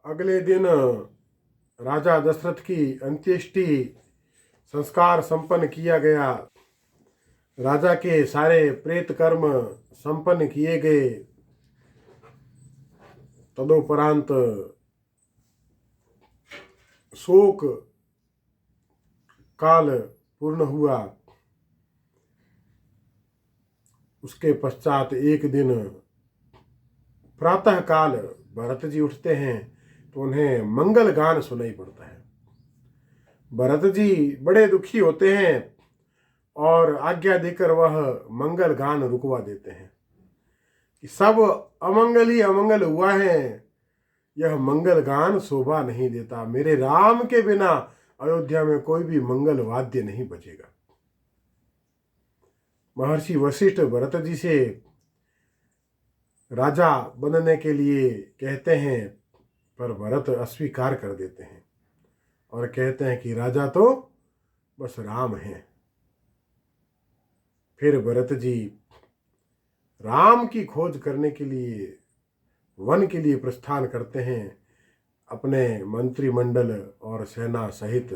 अगले दिन राजा दशरथ की अंत्येष्टि संस्कार संपन्न किया गया। राजा के सारे प्रेत कर्म संपन्न किए गए। तदोपरांत शोक काल पूर्ण हुआ। उसके पश्चात एक दिन प्रातः काल भरत जी उठते हैं तो उन्हें मंगल गान सुनाई पड़ता है। भरत जी बड़े दुखी होते हैं और आज्ञा देकर वह मंगल गान रुकवा देते हैं कि सब अमंगल ही अमंगल हुआ है, यह मंगल गान शोभा नहीं देता। मेरे राम के बिना अयोध्या में कोई भी मंगल वाद्य नहीं बजेगा। महर्षि वशिष्ठ भरत जी से राजा बनने के लिए कहते हैं, पर भरत अस्वीकार कर देते हैं और कहते हैं कि राजा तो बस राम हैं। फिर भरत जी राम की खोज करने के लिए वन के लिए प्रस्थान करते हैं। अपने मंत्रिमंडल और सेना सहित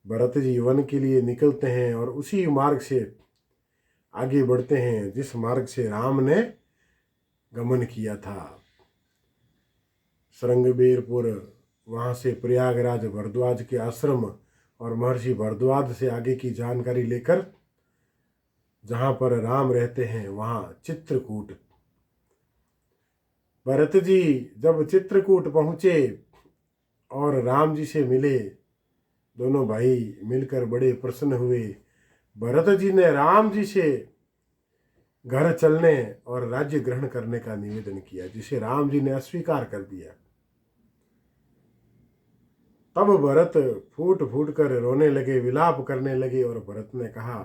भरत जी वन के लिए निकलते हैं और उसी मार्ग से आगे बढ़ते हैं जिस मार्ग से राम ने गमन किया था। श्रृंगबेरपुर, वहाँ से प्रयागराज भरद्वाज के आश्रम और महर्षि भरद्वाज से आगे की जानकारी लेकर जहाँ पर राम रहते हैं वहाँ चित्रकूट। भरत जी जब चित्रकूट पहुँचे और राम जी से मिले, दोनों भाई मिलकर बड़े प्रसन्न हुए। भरत जी ने राम जी से घर चलने और राज्य ग्रहण करने का निवेदन किया, जिसे राम जी ने अस्वीकार कर दिया। तब भरत फूट फूट कर रोने लगे, विलाप करने लगे और भरत ने कहा,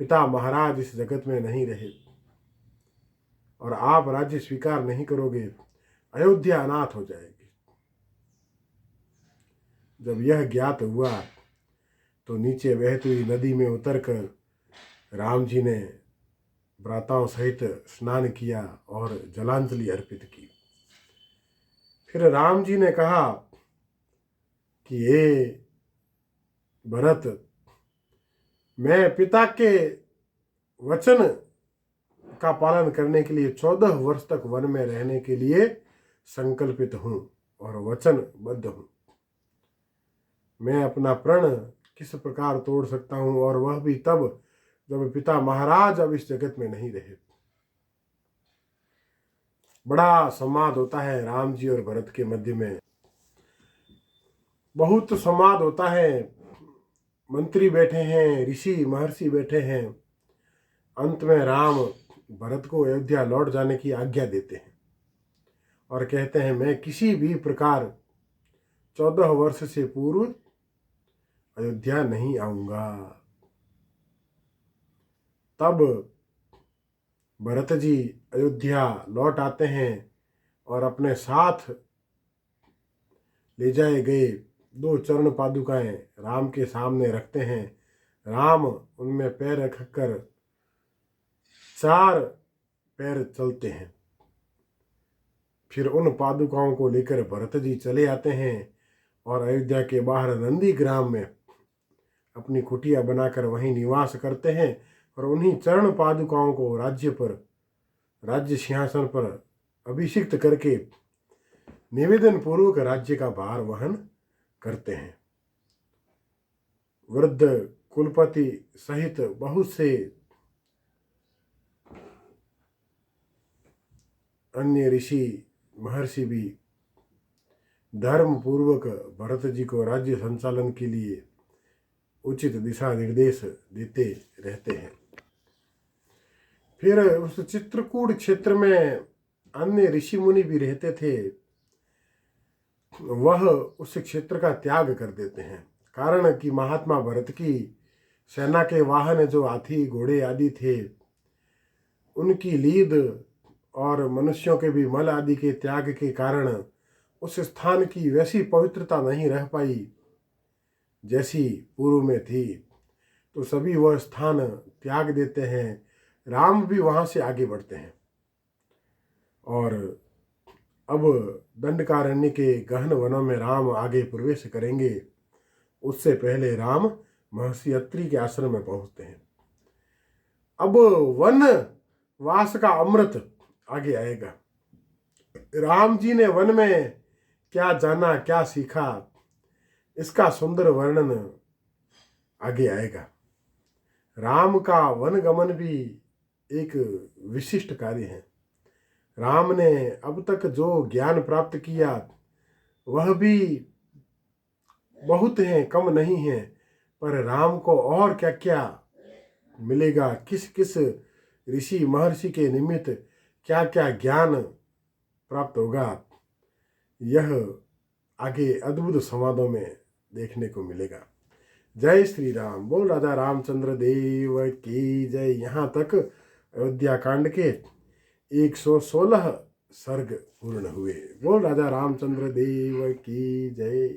पिता महाराज इस जगत में नहीं रहे और आप राज्य स्वीकार नहीं करोगे, अयोध्या अनाथ हो जाएगी। जब यह ज्ञात हुआ तो नीचे बहती हुई नदी में उतरकर राम जी ने भ्राताओं सहित स्नान किया और जलांजलि अर्पित की। फिर राम जी ने कहा कि ये भरत, मैं पिता के वचन का पालन करने के लिए 14 वर्ष तक वन में रहने के लिए संकल्पित हूँ और वचनबद्ध हूँ। मैं अपना प्रण किस प्रकार तोड़ सकता हूँ, और वह भी तब जब पिता महाराज अब इस जगत में नहीं रहे। बड़ा संवाद होता है राम जी और भरत के मध्य में, बहुत संवाद होता है। मंत्री बैठे हैं, ऋषि महर्षि बैठे हैं। अंत में राम भरत को अयोध्या लौट जाने की आज्ञा देते हैं और कहते हैं, मैं किसी भी प्रकार 14 वर्ष से पूर्व अयोध्या नहीं आऊंगा। तब भरत जी अयोध्या लौट आते हैं और अपने साथ ले जाए गए 2 चरण पादुकाएं राम के सामने रखते हैं। राम उनमें पैर रखकर 4 पैर चलते हैं। फिर उन पादुकाओं को लेकर भरत जी चले आते हैं और अयोध्या के बाहर नंदी ग्राम में अपनी कुटिया बनाकर वहीं निवास करते हैं और उन्हीं चरण पादुकाओं को राज्य सिंहासन पर अभिषिक्त करके निवेदन पूर्वक राज्य का भार वहन करते हैं। वृद्ध कुलपति सहित बहुत से अन्य ऋषि महर्षि भी धर्म पूर्वक भरत जी को राज्य संचालन के लिए उचित दिशा निर्देश देते रहते हैं। फिर उस चित्रकूट क्षेत्र में अन्य ऋषि मुनि भी रहते थे। वह उस क्षेत्र का त्याग कर देते हैं, कारण कि महात्मा भरत की सेना के वाहन जो हाथी घोड़े आदि थे, उनकी लीद और मनुष्यों के भी मल आदि के त्याग के कारण उस स्थान की वैसी पवित्रता नहीं रह पाई जैसी पूर्व में थी। तो सभी वह स्थान त्याग देते हैं। राम भी वहाँ से आगे बढ़ते हैं और अब दंडकारण्य के गहन वनों में राम आगे प्रवेश करेंगे। उससे पहले राम महर्षि अत्रि के आश्रम में पहुंचते हैं। अब वन वास का अमृत आगे आएगा। राम जी ने वन में क्या जाना, क्या सीखा, इसका सुंदर वर्णन आगे आएगा। राम का वन गमन भी एक विशिष्ट कार्य है। राम ने अब तक जो ज्ञान प्राप्त किया वह भी बहुत है, कम नहीं है, पर राम को और क्या क्या मिलेगा, किस किस ऋषि महर्षि के निमित्त क्या क्या ज्ञान प्राप्त होगा, यह आगे अद्भुत संवादों में देखने को मिलेगा। जय श्री राम। बोल राजा रामचंद्र देव की जय। यहाँ तक अयोध्या कांड के 116 सर्ग पूर्ण हुए। बोल राजा रामचंद्र देव की जय।